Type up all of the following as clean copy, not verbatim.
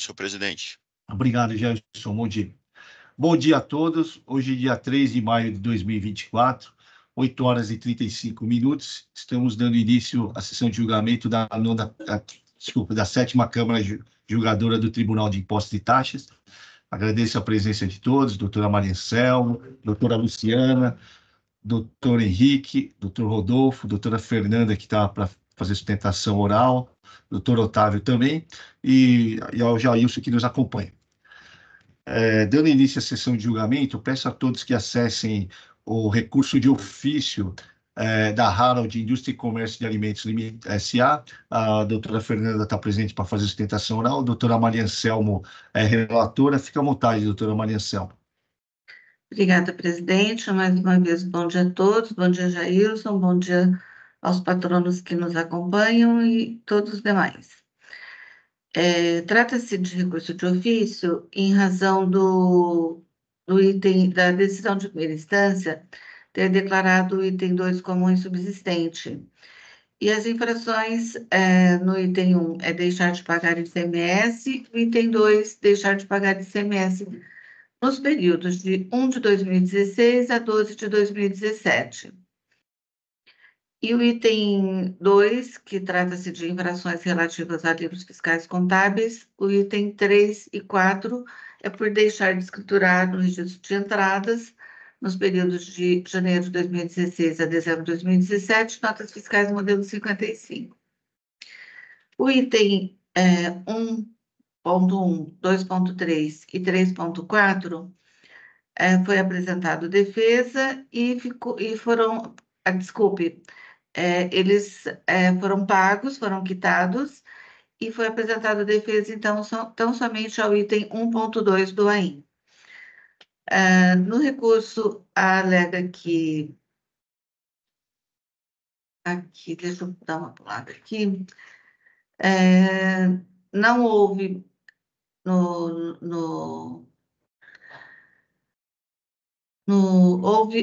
senhor presidente. Obrigado, Gerson. Bom dia. Bom dia a todos. Hoje, dia 3 de maio de 2024, 8 horas e 35 minutos. Estamos dando início à sessão de julgamento da 7ª Câmara Julgadora do Tribunal de Impostos e Taxas. Agradeço a presença de todos, doutora Maria Anselmo, doutora Luciana, doutor Henrique, doutor Rodolfo, doutora Fernanda, que está para fazer sustentação oral, doutor Otávio também, e ao Jailson, que nos acompanha. Dando início à sessão de julgamento, peço a todos que acessem o recurso de ofício da Harold Indústria e Comércio de Alimentos S.A. A doutora Fernanda está presente para fazer sustentação oral, a doutora Maria Anselmo é relatora. Fica à vontade, doutora Maria Anselmo. Obrigada, presidente. Mais uma vez, bom dia a todos. Bom dia, Jailson. Bom dia aos patronos que nos acompanham e todos os demais. Trata-se de recurso de ofício em razão do item da decisão de primeira instância ter declarado o item 2 como insubsistente. E as infrações no item 1 é deixar de pagar ICMS, o item 2, deixar de pagar ICMS nos períodos de 1 de 2016 a 12 de 2017. E o item 2, que trata-se de infrações relativas a livros fiscais contábeis, o item 3 e 4 é por deixar de escriturar no registro de entradas, nos períodos de janeiro de 2016 a dezembro de 2017, notas fiscais modelo 55. O item 1.1, 2.3 e 3.4 foi apresentado defesa e foram, eles foram pagos, foram quitados, e foi apresentado defesa, então, tão somente ao item 1.2 do AIM. No recurso, alega que... Aqui, deixa eu dar uma pulada aqui. Não houve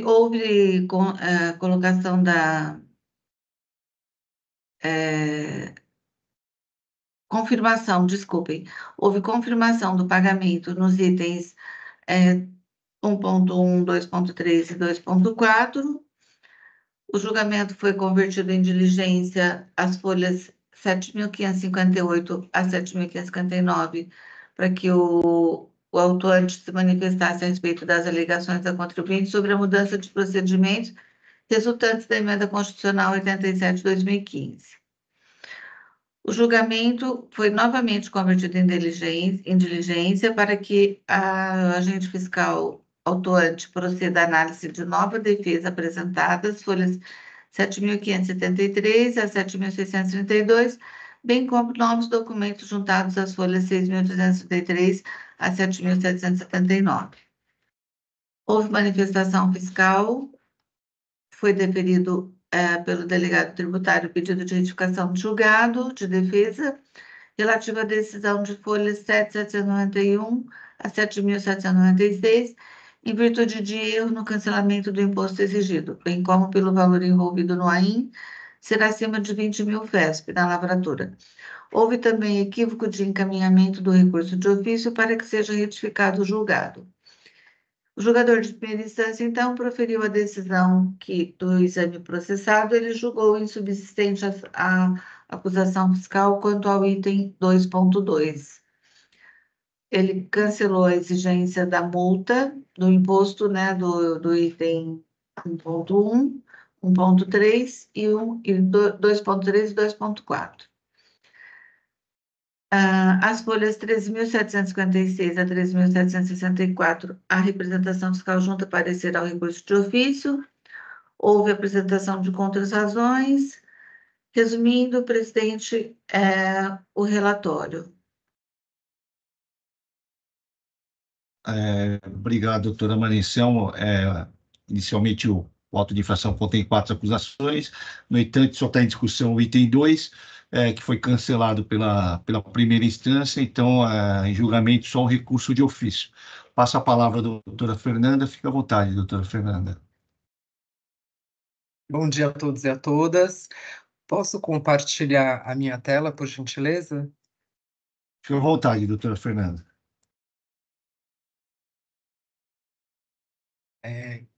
houve colocação da confirmação, desculpem, houve confirmação do pagamento nos itens 1.1, 2.3 e 2.4. O julgamento foi convertido em diligência as folhas 7.558 a 7.559, para que o autuante se manifestasse a respeito das alegações da contribuinte sobre a mudança de procedimentos resultantes da Emenda Constitucional 87 de 2015. O julgamento foi novamente convertido em diligência para que a agente fiscal autuante proceda à análise de nova defesa apresentada, as folhas 7.573 a 7.632, bem como novos documentos juntados às folhas 6.233 a 7.779. Houve manifestação fiscal, foi deferido pelo delegado tributário pedido de retificação de julgado de defesa relativo à decisão de folhas 7.791 a 7.796, em virtude de erro no cancelamento do imposto exigido, bem como pelo valor envolvido no AIM, será acima de 20 mil FESP na lavratura. Houve também equívoco de encaminhamento do recurso de ofício para que seja retificado o julgado. O julgador de primeira instância, então, proferiu a decisão que, do exame processado, ele julgou insubsistente a acusação fiscal quanto ao item 2.2. Ele cancelou a exigência da multa do imposto, né, do item 1.1, 1.3 e 2.3 e 2.4. As folhas 13.756 a 13.764, a representação fiscal junta parecer ao recurso de ofício, houve apresentação de contras-razões. Resumindo, presidente, o relatório. Obrigado, doutora Maria Anselmo. Inicialmente, o auto de infração contém 4 acusações, no entanto, só está em discussão o item 2, que foi cancelado pela primeira instância, então, em julgamento, só o recurso de ofício. Passo a palavra à doutora Fernanda, fica à vontade, doutora Fernanda. Bom dia a todos e a todas. Posso compartilhar a minha tela, por gentileza? Fique à vontade, doutora Fernanda.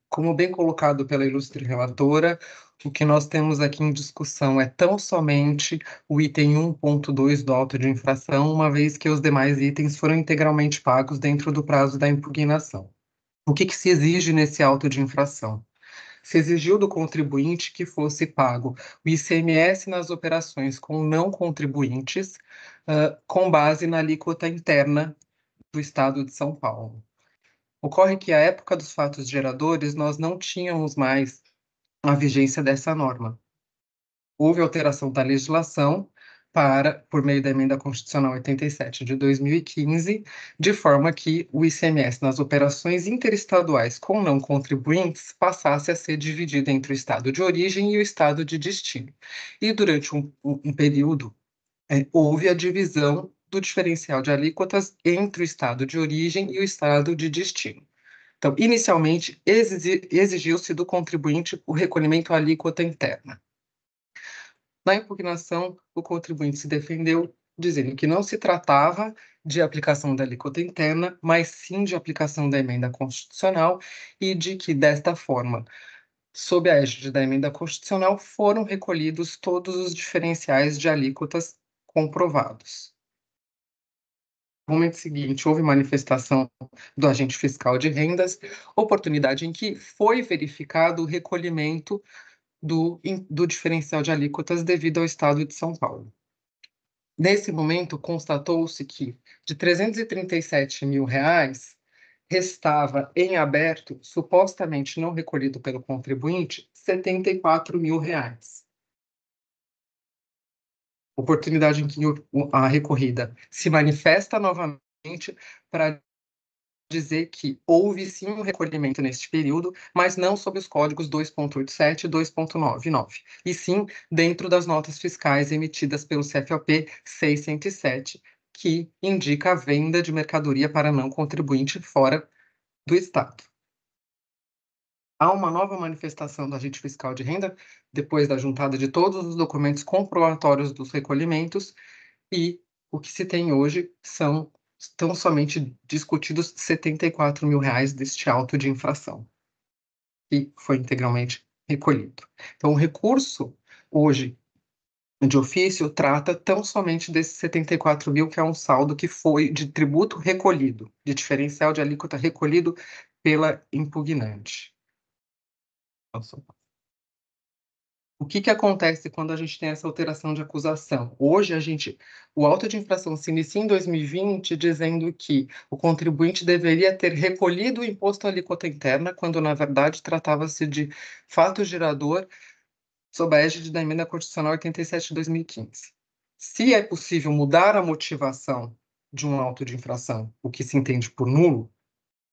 Como bem colocado pela ilustre relatora, o que nós temos aqui em discussão é tão somente o item 1.2 do auto de infração, uma vez que os demais itens foram integralmente pagos dentro do prazo da impugnação. O que se exige nesse auto de infração? Se exigiu do contribuinte que fosse pago o ICMS nas operações com não contribuintes, com base na alíquota interna do Estado de São Paulo. Ocorre que, à época dos fatos geradores, nós não tínhamos mais a vigência dessa norma. Houve alteração da legislação por meio da Emenda Constitucional 87 de 2015, de forma que o ICMS nas operações interestaduais com não contribuintes passasse a ser dividido entre o estado de origem e o estado de destino. E durante um período, houve a divisão do diferencial de alíquotas entre o estado de origem e o estado de destino. Então, inicialmente, exigiu-se do contribuinte o recolhimento à alíquota interna. Na impugnação, o contribuinte se defendeu dizendo que não se tratava de aplicação da alíquota interna, mas sim de aplicação da emenda constitucional e de que, desta forma, sob a égide da emenda constitucional, foram recolhidos todos os diferenciais de alíquotas comprovados. No momento seguinte, houve manifestação do agente fiscal de rendas, oportunidade em que foi verificado o recolhimento do diferencial de alíquotas devido ao Estado de São Paulo. Nesse momento, constatou-se que, de R$ 337 mil, restava em aberto, supostamente não recolhido pelo contribuinte, R$ 74 mil. Oportunidade em que a recorrida se manifesta novamente para dizer que houve sim um recolhimento neste período, mas não sob os códigos 2.87 e 2.99, e sim dentro das notas fiscais emitidas pelo CFOP 607, que indica a venda de mercadoria para não contribuinte fora do Estado. Há uma nova manifestação do agente fiscal de renda, depois da juntada de todos os documentos comprobatórios dos recolhimentos, e o que se tem hoje estão somente discutidos R$ 74 mil deste auto de infração, que foi integralmente recolhido. Então, o recurso, hoje, de ofício, trata tão somente desses 74 mil, que é um saldo que foi de tributo recolhido, de diferencial de alíquota recolhido pela impugnante. O que acontece quando a gente tem essa alteração de acusação? Hoje, o auto de infração se inicia em 2020 dizendo que o contribuinte deveria ter recolhido o imposto à alíquota interna, quando, na verdade, tratava-se de fato gerador sob a égide da Emenda Constitucional 87 de 2015. Se é possível mudar a motivação de um auto de infração, o que se entende por nulo,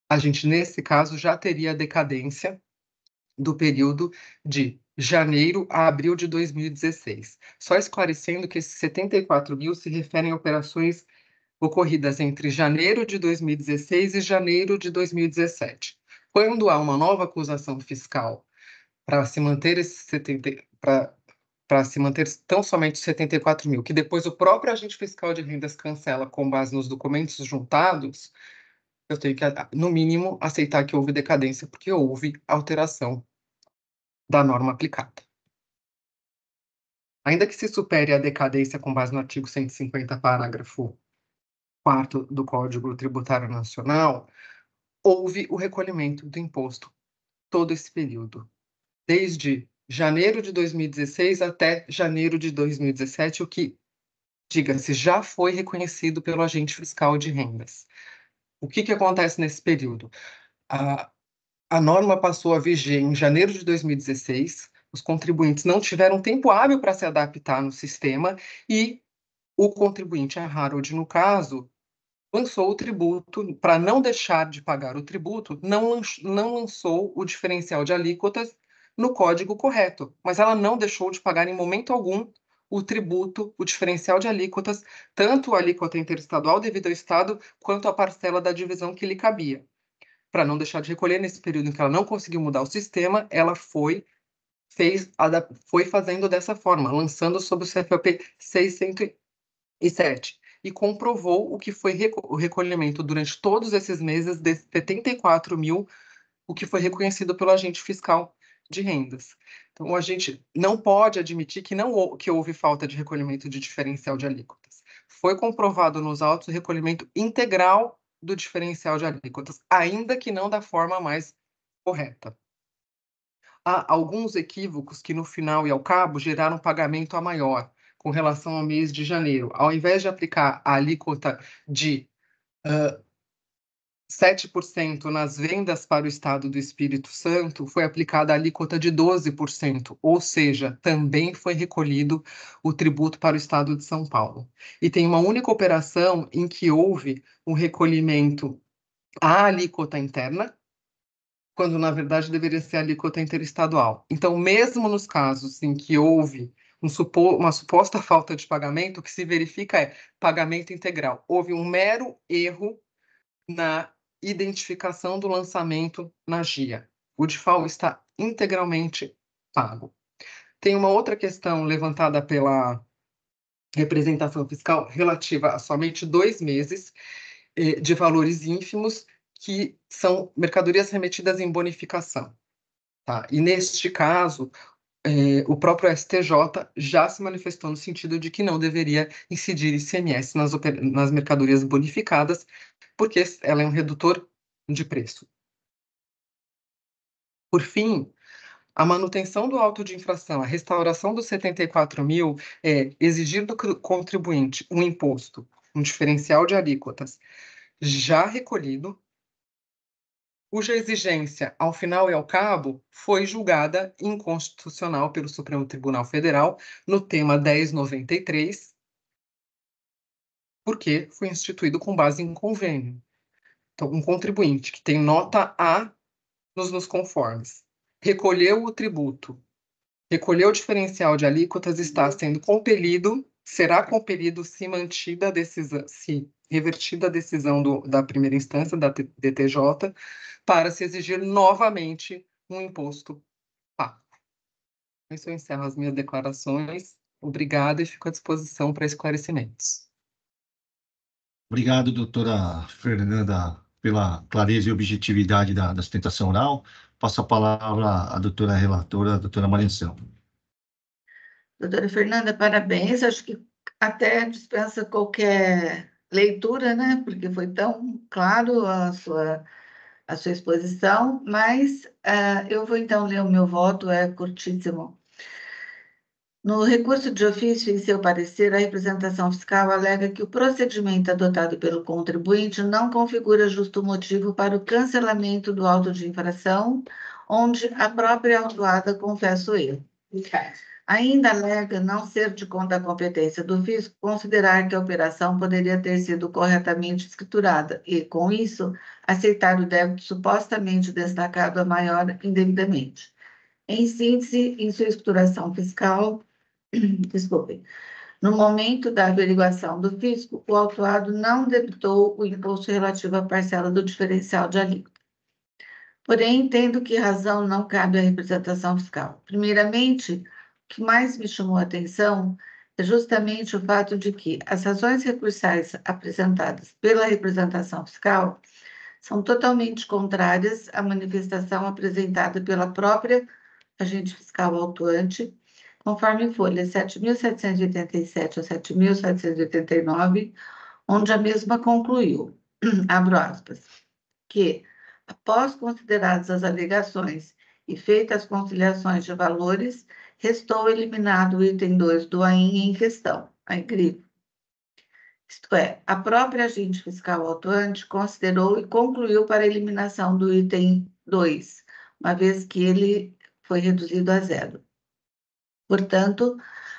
a gente, nesse caso, já teria a decadência do período de janeiro a abril de 2016. Só esclarecendo que esses 74 mil se referem a operações ocorridas entre janeiro de 2016 e janeiro de 2017. Quando há uma nova acusação fiscal para se manter para se manter tão somente 74 mil, que depois o próprio agente fiscal de rendas cancela com base nos documentos juntados, eu tenho que, no mínimo, aceitar que houve decadência, porque houve alteração da norma aplicada. Ainda que se supere a decadência com base no artigo 150, parágrafo 4º do Código Tributário Nacional, houve o recolhimento do imposto todo esse período, desde janeiro de 2016 até janeiro de 2017, o que, diga-se, já foi reconhecido pelo agente fiscal de rendas. O que acontece nesse período? A norma passou a viger em janeiro de 2016, os contribuintes não tiveram tempo hábil para se adaptar no sistema e o contribuinte, a Harold, no caso, lançou o tributo, para não deixar de pagar o tributo, não lançou o diferencial de alíquotas no código correto, mas ela não deixou de pagar em momento algum o tributo, o diferencial de alíquotas, tanto a alíquota interestadual devido ao Estado, quanto a parcela da divisão que lhe cabia. Para não deixar de recolher, nesse período em que ela não conseguiu mudar o sistema, ela foi fazendo dessa forma, lançando sob o CFOP 607. e comprovou o que foi o recolhimento durante todos esses meses de 74 mil, o que foi reconhecido pelo agente fiscal de rendas. Então, a gente não pode admitir que houve falta de recolhimento de diferencial de alíquotas. Foi comprovado nos autos o recolhimento integral do diferencial de alíquotas, ainda que não da forma mais correta. Há alguns equívocos que, no final e ao cabo, geraram pagamento a maior com relação ao mês de janeiro. Ao invés de aplicar a alíquota de 7% nas vendas para o Estado do Espírito Santo, foi aplicada a alíquota de 12%, ou seja, também foi recolhido o tributo para o Estado de São Paulo. E tem uma única operação em que houve um recolhimento à alíquota interna, quando na verdade deveria ser a alíquota interestadual. Então, mesmo nos casos em que houve uma suposta falta de pagamento, o que se verifica é pagamento integral. Houve um mero erro na identificação do lançamento na GIA. O DIFAL está integralmente pago. Tem uma outra questão levantada pela representação fiscal relativa a somente 2 meses de valores ínfimos, que são mercadorias remetidas em bonificação. Tá? E, neste caso, o próprio STJ já se manifestou no sentido de que não deveria incidir ICMS nas mercadorias bonificadas, porque ela é um redutor de preço. Por fim, a manutenção do auto de infração, a restauração dos 74 mil, exigir do contribuinte um imposto, um diferencial de alíquotas já recolhido, cuja exigência, ao final e ao cabo, foi julgada inconstitucional pelo Supremo Tribunal Federal no tema 1093, porque foi instituído com base em convênio. Então, um contribuinte que tem nota A nos conformes, recolheu o tributo, recolheu o diferencial de alíquotas, será compelido se mantida a decisão, se revertida a decisão da primeira instância, da DTJ, para se exigir novamente um imposto pago. Isso eu encerro as minhas declarações. Obrigada e fico à disposição para esclarecimentos. Obrigado, doutora Fernanda, pela clareza e objetividade da sustentação oral. Passo a palavra à doutora relatora, a doutora Mariação. Doutora Fernanda, parabéns. Acho que até dispensa qualquer leitura, né? Porque foi tão claro a sua exposição, mas eu vou então ler o meu voto, é curtíssimo. No recurso de ofício, em seu parecer, a representação fiscal alega que o procedimento adotado pelo contribuinte não configura justo motivo para o cancelamento do auto de infração, onde a própria autuada confessa o erro. Ainda alega não ser de conta da competência do fisco considerar que a operação poderia ter sido corretamente escriturada e, com isso, aceitar o débito supostamente destacado a maior indevidamente. Em síntese, em sua escrituração fiscal, no momento da averiguação do fisco, o autuado não debitou o imposto relativo à parcela do diferencial de alíquota. Porém, entendo que razão não cabe à representação fiscal. Primeiramente, o que mais me chamou a atenção é justamente o fato de que as razões recursais apresentadas pela representação fiscal são totalmente contrárias à manifestação apresentada pela própria agente fiscal autuante, conforme folha 7.787 a 7.789, onde a mesma concluiu, abro aspas, que, após consideradas as alegações e feitas as conciliações de valores, restou eliminado o item 2 do AIN em questão, aí grifo. Isto é, a própria agente fiscal autuante considerou e concluiu para a eliminação do item 2, uma vez que ele foi reduzido a zero. Portanto,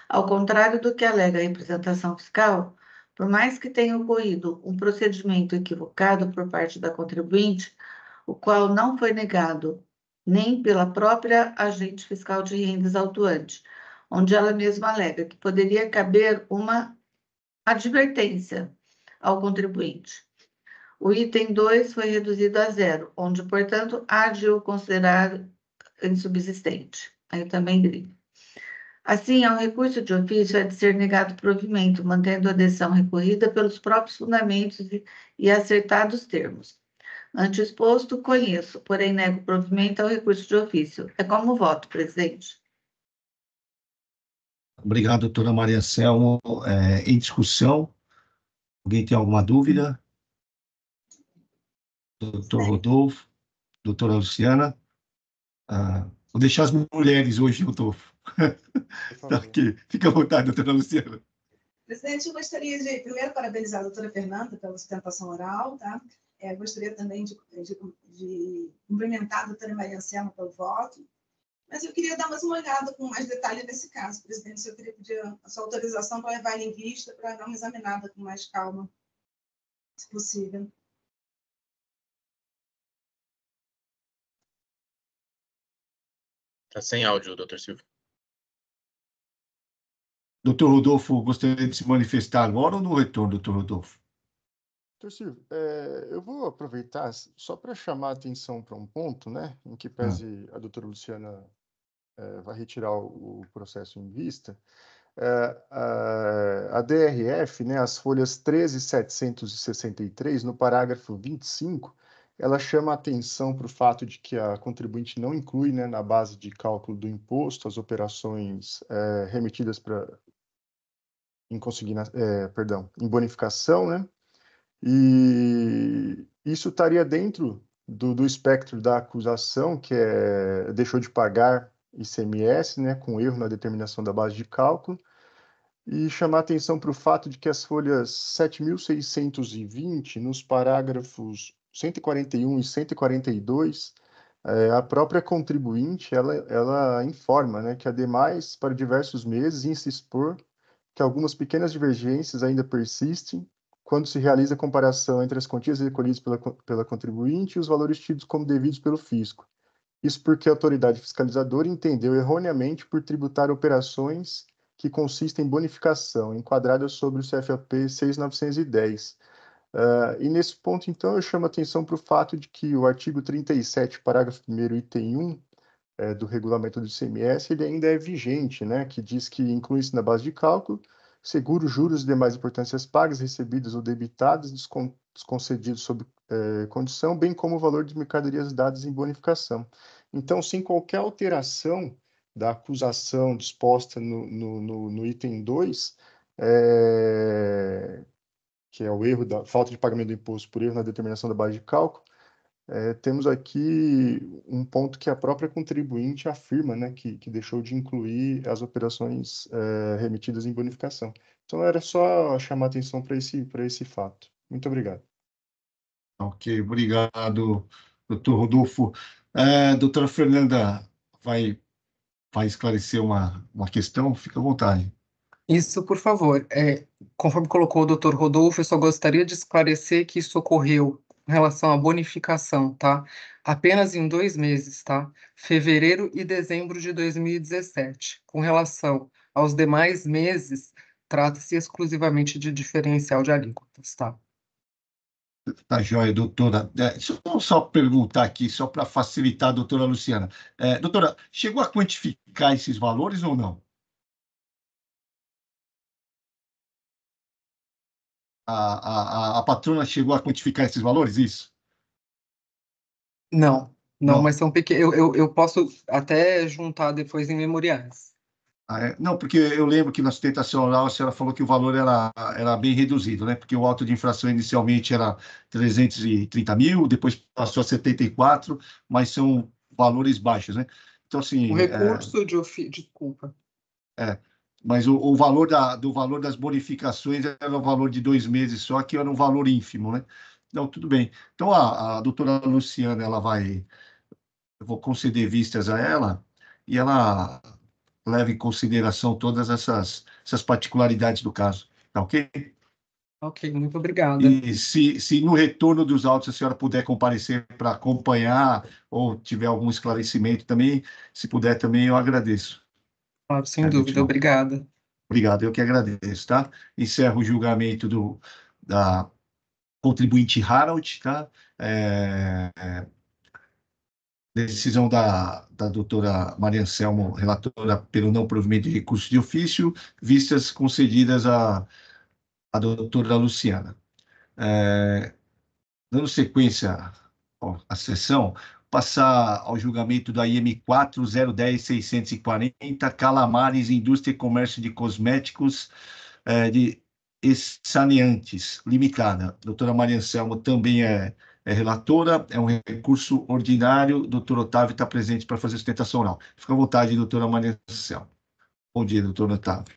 ao contrário do que alega a representação fiscal, por mais que tenha ocorrido um procedimento equivocado por parte da contribuinte, o qual não foi negado nem pela própria agente fiscal de rendas autuante, onde ela mesma alega que poderia caber uma advertência ao contribuinte. O item 2 foi reduzido a zero, onde, portanto, há de o considerar insubsistente. Aí eu também grifo. Assim, ao recurso de ofício é de ser negado provimento, mantendo a decisão recorrida pelos próprios fundamentos e acertados termos. Ante o exposto, conheço, porém nego provimento ao recurso de ofício. É como voto, presidente. Obrigado, doutora Maria Selmo. Em discussão, alguém tem alguma dúvida? Doutor Rodolfo, doutora Luciana? Vou deixar as mulheres hoje, Rodolfo. Tá aqui. Fica à vontade, doutora Luciana. Presidente, eu gostaria de, primeiro, parabenizar a doutora Fernanda pela sustentação oral, tá? Gostaria também de cumprimentar a doutora Maria Anselmo pelo voto, mas eu queria dar mais uma olhada com mais detalhe nesse caso, presidente, se eu queria pedir a sua autorização para levar ele em vista, para dar uma examinada com mais calma, se possível. Está sem áudio, doutor Silvio. Doutor Rodolfo, gostaria de se manifestar agora ou no retorno, doutor Rodolfo? Doutor Silvio, eu vou aproveitar só para chamar a atenção para um ponto, né, em que pese a doutora Luciana vai retirar o processo em vista. A DRF, né, as folhas 13.763, no parágrafo 25, ela chama a atenção para o fato de que a contribuinte não inclui, né, na base de cálculo do imposto as operações remetidas em bonificação, né? E isso estaria dentro do espectro da acusação, que deixou de pagar ICMS, né, com erro na determinação da base de cálculo, e chamar atenção para o fato de que as folhas 7.620, nos parágrafos 141 e 142, a própria contribuinte, ela informa, né, que, ademais, para diversos meses, em se expor que algumas pequenas divergências ainda persistem quando se realiza a comparação entre as quantias recolhidas pela contribuinte e os valores tidos como devidos pelo fisco. Isso porque a autoridade fiscalizadora entendeu erroneamente por tributar operações que consistem em bonificação, enquadradas sobre o CFAP 6.910. E nesse ponto, então, eu chamo a atenção para o fato de que o artigo 37, parágrafo 1º, item 1, do regulamento do ICMS, ele ainda é vigente, né, que diz que inclui-se na base de cálculo seguros, juros e demais importâncias pagas, recebidas ou debitadas, desconcedidos sob condição, bem como o valor de mercadorias dadas em bonificação. Então, sem qualquer alteração da acusação disposta no item 2, que é o erro da falta de pagamento do imposto por erro na determinação da base de cálculo, temos aqui um ponto que a própria contribuinte afirma, né, que deixou de incluir as operações remetidas em bonificação. Então, era só chamar atenção para esse fato. Muito obrigado. Ok, obrigado, doutor Rodolfo. Doutora Fernanda vai esclarecer uma questão? Fica à vontade. Isso, por favor. Conforme colocou o doutor Rodolfo, eu só gostaria de esclarecer que isso ocorreu em relação à bonificação, tá? Apenas em 2 meses, tá? Fevereiro e dezembro de 2017. Com relação aos demais meses, trata-se exclusivamente de diferencial de alíquotas, tá? Tá joia, doutora. Deixa eu só perguntar aqui, só para facilitar a doutora Luciana. Doutora, chegou a quantificar esses valores ou não? A patrona chegou a quantificar esses valores, isso? Não, Não. mas são pequenos. Eu posso até juntar depois em memoriais. Não, porque eu lembro que na sustentação oral a senhora falou que o valor era bem reduzido, né? Porque o auto de infração inicialmente era 330 mil, depois passou a 74, mas são valores baixos, né? Então, assim... O recurso desculpa. Mas o valor do valor das bonificações era um valor de 2 meses só, que era um valor ínfimo, né? Não, tudo bem. Então, a doutora Luciana, eu vou conceder vistas a ela, e ela leva em consideração todas essas particularidades do caso, tá ok? Ok, muito obrigada. E se no retorno dos autos a senhora puder comparecer para acompanhar, ou tiver algum esclarecimento também, se puder também, eu agradeço. Claro, sem dúvida, obrigada. Obrigado, eu que agradeço, tá? Encerro o julgamento da contribuinte Harold, tá? Decisão da doutora Maria Anselmo, relatora pelo não provimento de recurso de ofício, vistas concedidas à doutora Luciana. Dando sequência à sessão, passar ao julgamento da IM 4010640, Calamares, Indústria e Comércio de Cosméticos de Saneantes, Limitada. Doutora Maria Anselmo também é relatora, é um recurso ordinário. Doutor Otávio está presente para fazer sustentação oral. Fica à vontade, doutora Maria Anselmo. Bom dia, doutor Otávio.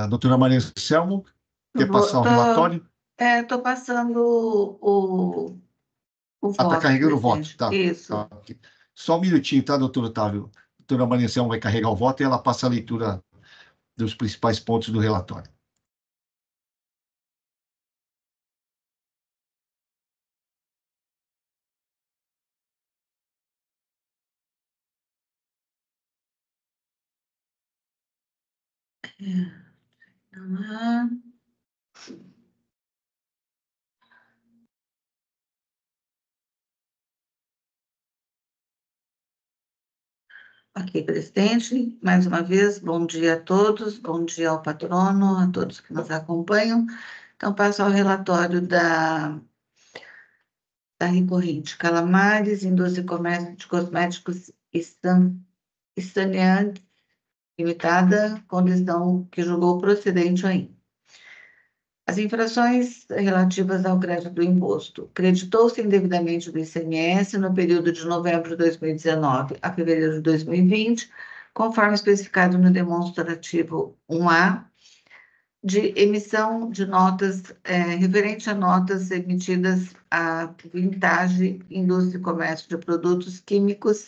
Doutora Maria Anselmo, quer passar o relatório? Estou passando o voto. Está carregando o voto, tá? Isso. Tá. Só um minutinho, tá, doutor Otávio? A doutora Maria Anselmo vai carregar o voto e ela passa a leitura dos principais pontos do relatório. Ok, presidente, mais uma vez, bom dia a todos, bom dia ao patrono, a todos que nos acompanham. Então, passo ao relatório da recorrente. Calamares, Indústria e Comércio de Cosméticos e Saneantes Limitada, condição que julgou procedente ainda. As infrações relativas ao crédito do imposto. Creditou-se indevidamente do ICMS no período de novembro de 2019 a fevereiro de 2020, conforme especificado no demonstrativo 1A, de emissão de notas, referente a notas emitidas à Vintage Indústria e Comércio de Produtos Químicos,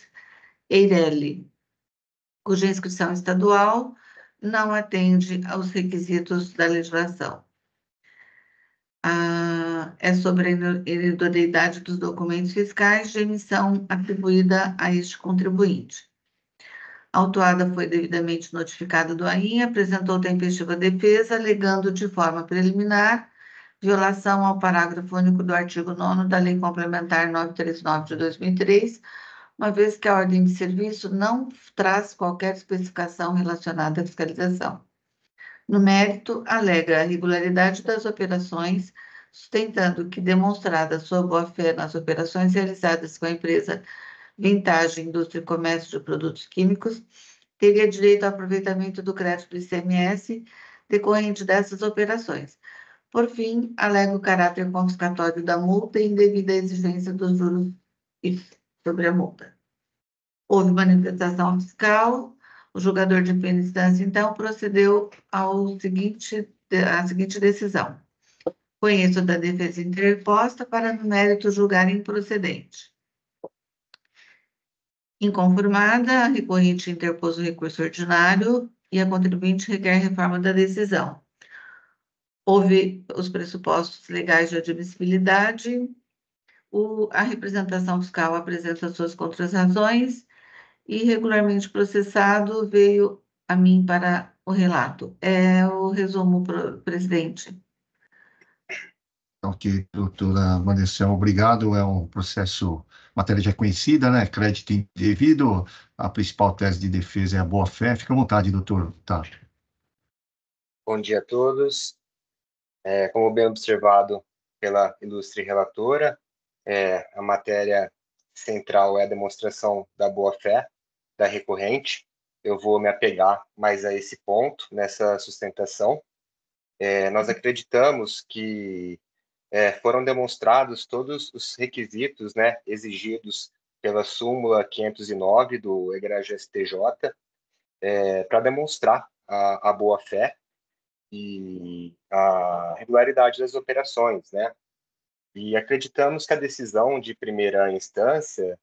EIRELI, cuja inscrição estadual não atende aos requisitos da legislação. É sobre a idoneidade dos documentos fiscais de emissão atribuída a este contribuinte. A autuada foi devidamente notificada do AIN, apresentou tempestiva defesa, alegando de forma preliminar violação ao parágrafo único do artigo 9º da Lei Complementar 939 de 2003, uma vez que a ordem de serviço não traz qualquer especificação relacionada à fiscalização. No mérito, alega a regularidade das operações, sustentando que, demonstrada sua boa-fé nas operações realizadas com a empresa Vintage Indústria e Comércio de Produtos Químicos, teria direito ao aproveitamento do crédito do ICMS decorrente dessas operações. Por fim, alega o caráter confiscatório da multa e indevida exigência dos juros sobre a multa. Houve manifestação fiscal. O julgador de primeira instância, então, procedeu à seguinte decisão. Conheço da defesa interposta para, no mérito, julgar improcedente. Inconformada, a recorrente interpôs o recurso ordinário e a contribuinte requer reforma da decisão. Houve os pressupostos legais de admissibilidade, a representação fiscal apresenta suas contrarrazões, e regularmente processado veio a mim para o relato. É o resumo, presidente. Ok, doutora Maria Anselmo, obrigado. É um processo, matéria já conhecida, né? Crédito indevido, a principal tese de defesa é a boa-fé. Fica à vontade, doutor Otávio. Bom dia a todos. Como bem observado pela ilustre relatora, a matéria central é a demonstração da boa-fé da recorrente. Eu vou me apegar mais a esse ponto, nessa sustentação. Nós acreditamos que foram demonstrados todos os requisitos, né, exigidos pela súmula 509 do egrégio STJ para demonstrar a boa-fé e a regularidade das operações, né? E acreditamos que a decisão de primeira instância,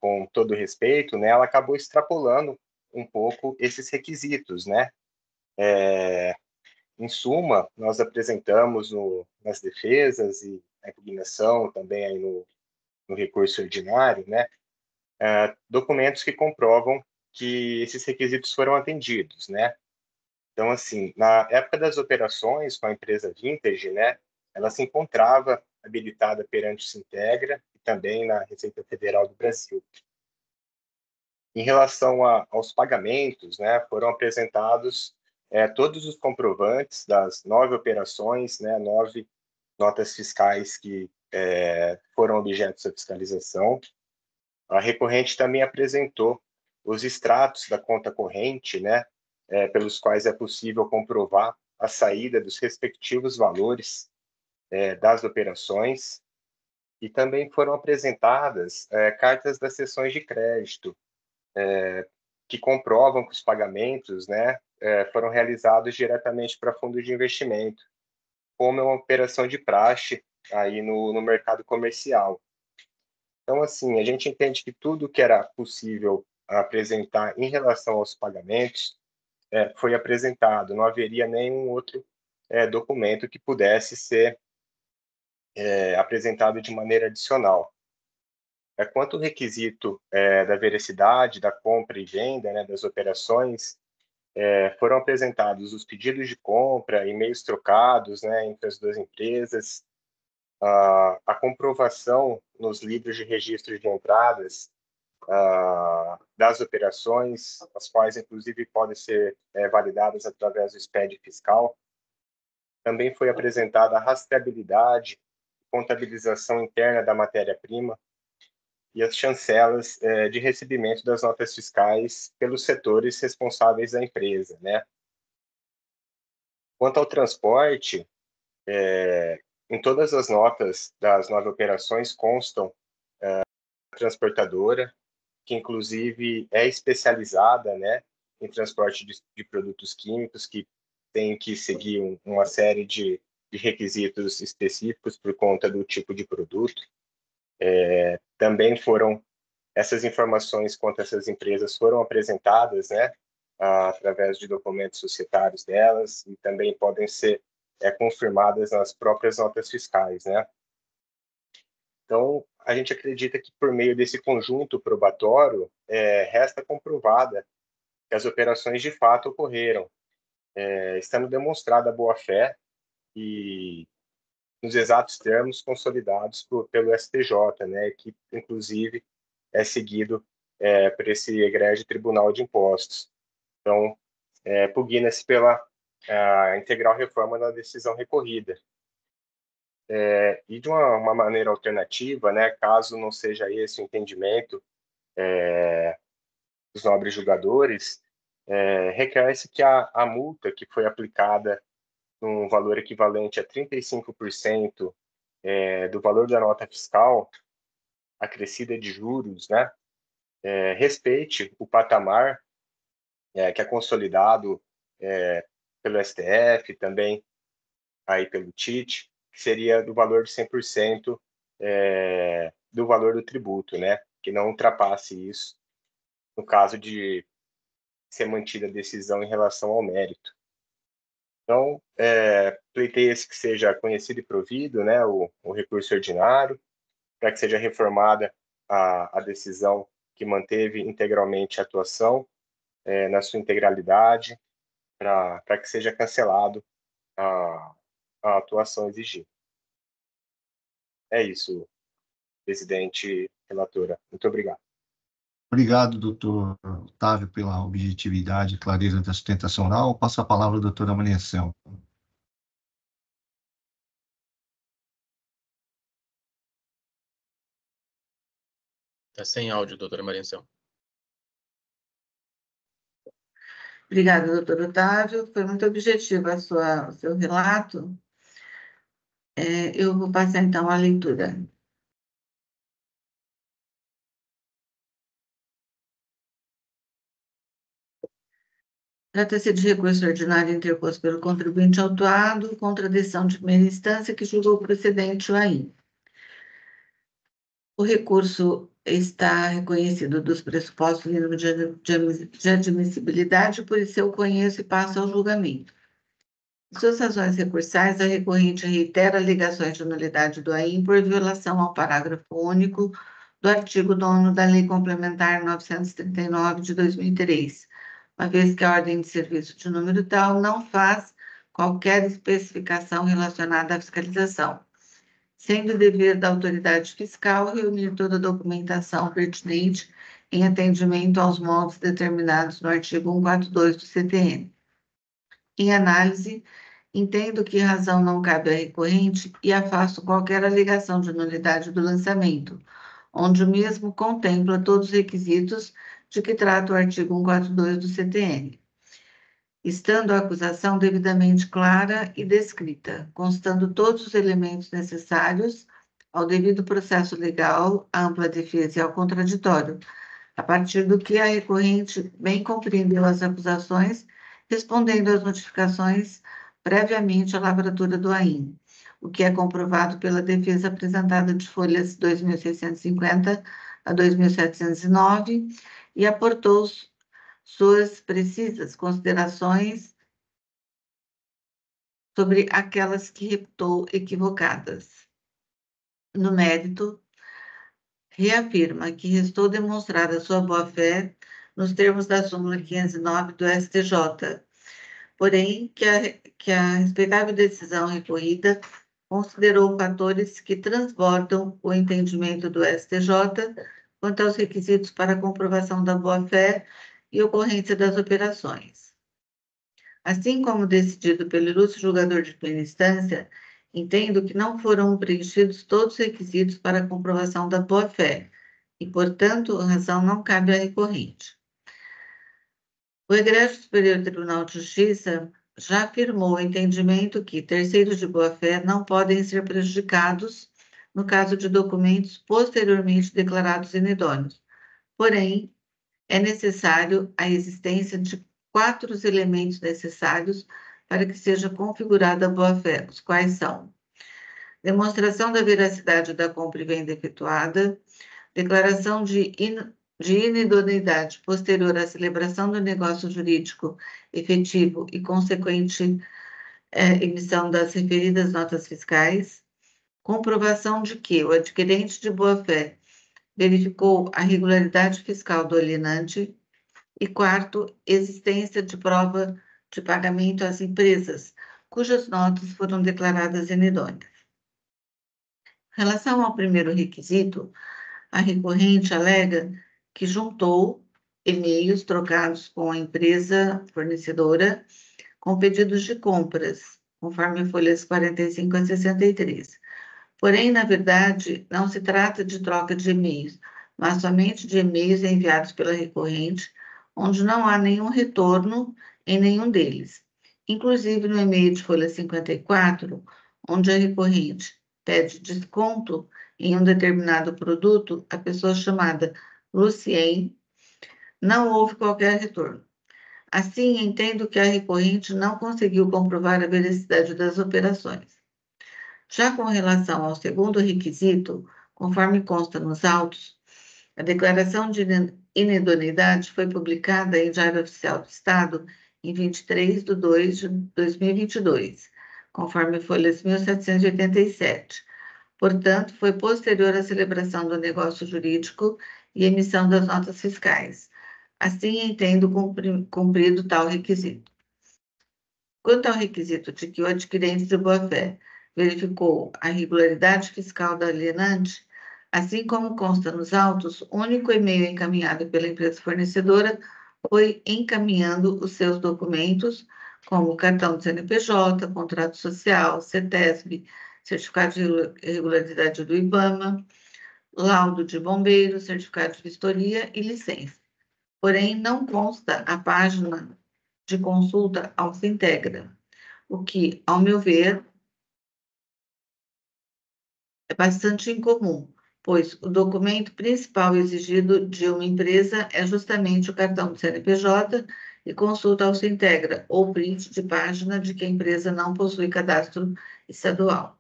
com todo respeito, né, ela acabou extrapolando um pouco esses requisitos, né? Em suma, nós apresentamos nas defesas e a impugnação também aí no recurso ordinário, né, documentos que comprovam que esses requisitos foram atendidos, né? Então, assim, na época das operações com a empresa Vintage, né, ela se encontrava habilitada perante o Sintegra e também na Receita Federal do Brasil. Em relação aos pagamentos, né, foram apresentados todos os comprovantes das 9 operações, né, 9 notas fiscais que foram objeto da fiscalização. A recorrente também apresentou os extratos da conta corrente, né, pelos quais é possível comprovar a saída dos respectivos valores das operações, e também foram apresentadas cartas das sessões de crédito, que comprovam que os pagamentos, né, foram realizados diretamente para fundos de investimento, como é uma operação de praxe aí no mercado comercial. Então, assim, a gente entende que tudo que era possível apresentar em relação aos pagamentos foi apresentado, não haveria nenhum outro documento que pudesse ser apresentado de maneira adicional. Quanto ao requisito da veracidade da compra e venda, né, das operações, foram apresentados os pedidos de compra, e-mails trocados, né, entre as duas empresas, a comprovação nos livros de registro de entradas das operações, as quais, inclusive, podem ser validadas através do SPED fiscal. Também foi apresentada a rastreabilidade, contabilização interna da matéria-prima e as chancelas de recebimento das notas fiscais pelos setores responsáveis da empresa, né? Quanto ao transporte, em todas as notas das 9 operações constam a transportadora, que inclusive é especializada, né, em transporte de produtos químicos, que tem que seguir uma série de requisitos específicos por conta do tipo de produto. Também foram essas informações quanto a essas empresas foram apresentadas, né, através de documentos societários delas, e também podem ser confirmadas nas próprias notas fiscais, né? Então, a gente acredita que por meio desse conjunto probatório, resta comprovada que as operações de fato ocorreram, estando demonstrada a boa-fé e nos exatos termos consolidados pelo STJ, né, que inclusive é seguido por esse egrégio Tribunal de Impostos. Então, pugna-se pela integral reforma da decisão recorrida. E de uma maneira alternativa, né, caso não seja esse o entendimento dos nobres julgadores, requer-se que a multa que foi aplicada num valor equivalente a 35% do valor da nota fiscal acrescida de juros, né, respeite o patamar que é consolidado pelo STF, também aí pelo TIT, que seria do valor de 100% do valor do tributo, né, que não ultrapasse isso, no caso de ser mantida a decisão em relação ao mérito. Então, pleiteia-se que seja conhecido e provido, né, o recurso ordinário, para que seja reformada a decisão que manteve integralmente a atuação, na sua integralidade, para que seja cancelado a atuação exigida. É isso, presidente, relatora. Muito obrigado. Obrigado, doutor Otávio, pela objetividade e clareza da sustentação oral. Passo a palavra à doutora Maria Selma. Está sem áudio, doutora Maria Selma. Obrigada, doutor Otávio. Foi muito objetivo o seu relato. Eu vou passar, então, a leitura. Trata-se de recurso ordinário interposto pelo contribuinte autuado contra a decisão de primeira instância que julgou procedente o AIM. O recurso está reconhecido dos pressupostos mínimos de admissibilidade, por isso eu conheço e passo ao julgamento. Em suas razões recursais, a recorrente reitera alegações de nulidade do AIM por violação ao parágrafo único do artigo 9º da Lei Complementar 939 de 2003, uma vez que a ordem de serviço de número tal não faz qualquer especificação relacionada à fiscalização, sendo dever da autoridade fiscal reunir toda a documentação pertinente em atendimento aos moldes determinados no artigo 142 do CTN. Em análise, entendo que razão não cabe à recorrente e afasto qualquer alegação de nulidade do lançamento, onde o mesmo contempla todos os requisitos de que trata o artigo 142 do CTN, estando a acusação devidamente clara e descrita, constando todos os elementos necessários ao devido processo legal, à ampla defesa e ao contraditório, a partir do que a recorrente bem compreendeu as acusações, respondendo às notificações previamente à lavratura do AIM, o que é comprovado pela defesa apresentada de folhas 2.650 a 2.709 e aportou suas precisas considerações sobre aquelas que reputou equivocadas. No mérito, reafirma que restou demonstrada sua boa-fé nos termos da súmula 509 do STJ, porém que a respeitável decisão recorrida considerou fatores que transbordam o entendimento do STJ quanto aos requisitos para a comprovação da boa-fé e ocorrência das operações. Assim como decidido pelo ilustre julgador de primeira instância, entendo que não foram preenchidos todos os requisitos para a comprovação da boa-fé e, portanto, a razão não cabe à recorrente. O Egrégio Superior Tribunal de Justiça já afirmou o entendimento que terceiros de boa-fé não podem ser prejudicados no caso de documentos posteriormente declarados inidôneos. Porém, é necessário a existência de 4 elementos necessários para que seja configurada a boa-fé, os quais são: demonstração da veracidade da compra e venda efetuada, declaração de inidoneidade posterior à celebração do negócio jurídico efetivo e consequente emissão das referidas notas fiscais, comprovação de que o adquirente de boa-fé verificou a regularidade fiscal do alienante e, quarto, existência de prova de pagamento às empresas cujas notas foram declaradas inidôneas. Em relação ao primeiro requisito, a recorrente alega que juntou e-mails trocados com a empresa fornecedora com pedidos de compras, conforme folhas 45 a 63. Porém, na verdade, não se trata de troca de e-mails, mas somente de e-mails enviados pela recorrente, onde não há nenhum retorno em nenhum deles. Inclusive, no e-mail de folha 54, onde a recorrente pede desconto em um determinado produto, a pessoa chamada Lucien, não houve qualquer retorno. Assim, entendo que a recorrente não conseguiu comprovar a veracidade das operações. Já com relação ao segundo requisito, conforme consta nos autos, a declaração de inidoneidade foi publicada em Diário Oficial do Estado em 23/2 de 2022, conforme folhas 1787. Portanto, foi posterior à celebração do negócio jurídico e emissão das notas fiscais. Assim, entendo cumprido tal requisito. Quanto ao requisito de que o adquirente de boa-fé verificou a regularidade fiscal da alienante, assim como consta nos autos, o único e-mail encaminhado pela empresa fornecedora foi encaminhando os seus documentos, como cartão de CNPJ, contrato social, CETESB, certificado de regularidade do IBAMA, laudo de bombeiro, certificado de vistoria e licença. Porém, não consta a página de consulta ao Sintegra, o que, ao meu ver, é bastante incomum, pois o documento principal exigido de uma empresa é justamente o cartão do CNPJ e consulta ao Sintegra ou print de página de que a empresa não possui cadastro estadual.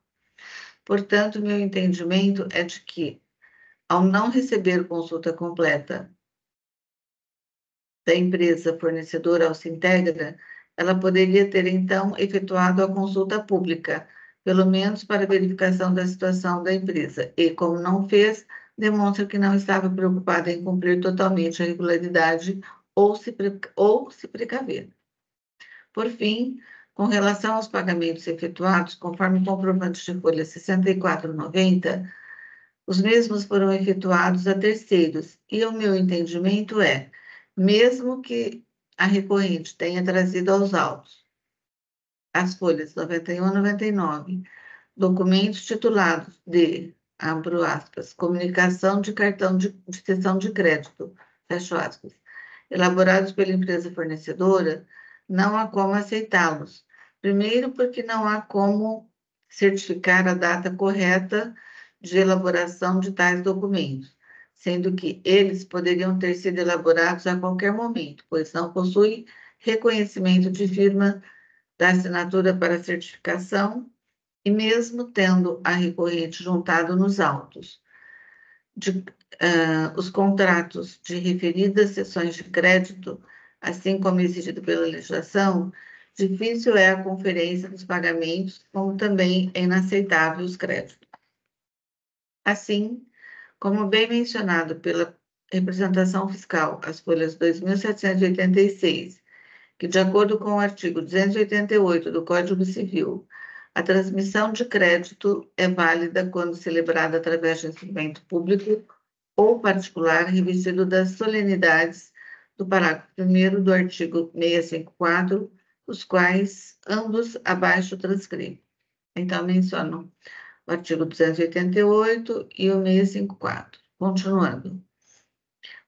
Portanto, meu entendimento é de que, ao não receber consulta completa da empresa fornecedora ao Sintegra, ela poderia ter, então, efetuado a consulta pública, pelo menos para verificação da situação da empresa, e, como não fez, demonstra que não estava preocupada em cumprir totalmente a regularidade ou se precaver. Por fim, com relação aos pagamentos efetuados, conforme o comprovante de folha 6490, os mesmos foram efetuados a terceiros, e o meu entendimento é, mesmo que a recorrente tenha trazido aos autos as folhas 91 e 99, documentos titulados de, abro aspas, comunicação de cartão de cessão de crédito, fecho aspas, elaborados pela empresa fornecedora, não há como aceitá-los. Primeiro, porque não há como certificar a data correta de elaboração de tais documentos, sendo que eles poderiam ter sido elaborados a qualquer momento, pois não possuem reconhecimento de firma da assinatura para certificação e mesmo tendo a recorrente juntado nos autos os contratos de referidas sessões de crédito, assim como exigido pela legislação, difícil é a conferência dos pagamentos, como também é inaceitável os créditos. Assim, como bem mencionado pela representação fiscal, as folhas 2.786, que, de acordo com o artigo 288 do Código Civil, a transmissão de crédito é válida quando celebrada através de instrumento público ou particular revestido das solenidades do parágrafo 1º do artigo 654, os quais ambos abaixo transcrevo. Então, menciono o artigo 288 e o 654. Continuando.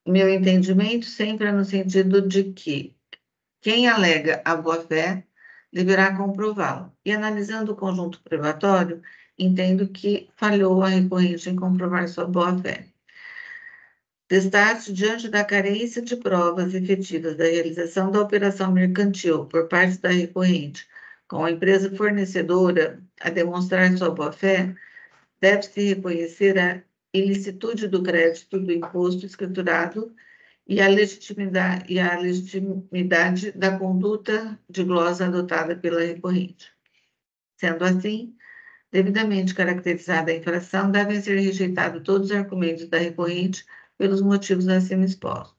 O meu entendimento sempre é no sentido de que quem alega a boa-fé deverá comprová-lo. E analisando o conjunto probatório, entendo que falhou a recorrente em comprovar sua boa-fé. Destaque diante da carência de provas efetivas da realização da operação mercantil por parte da recorrente, com a empresa fornecedora a demonstrar sua boa-fé, deve-se reconhecer a ilicitude do crédito do imposto escriturado e a legitimidade da conduta de glosa adotada pela recorrente. Sendo assim, devidamente caracterizada a infração, devem ser rejeitados todos os argumentos da recorrente pelos motivos acima expostos.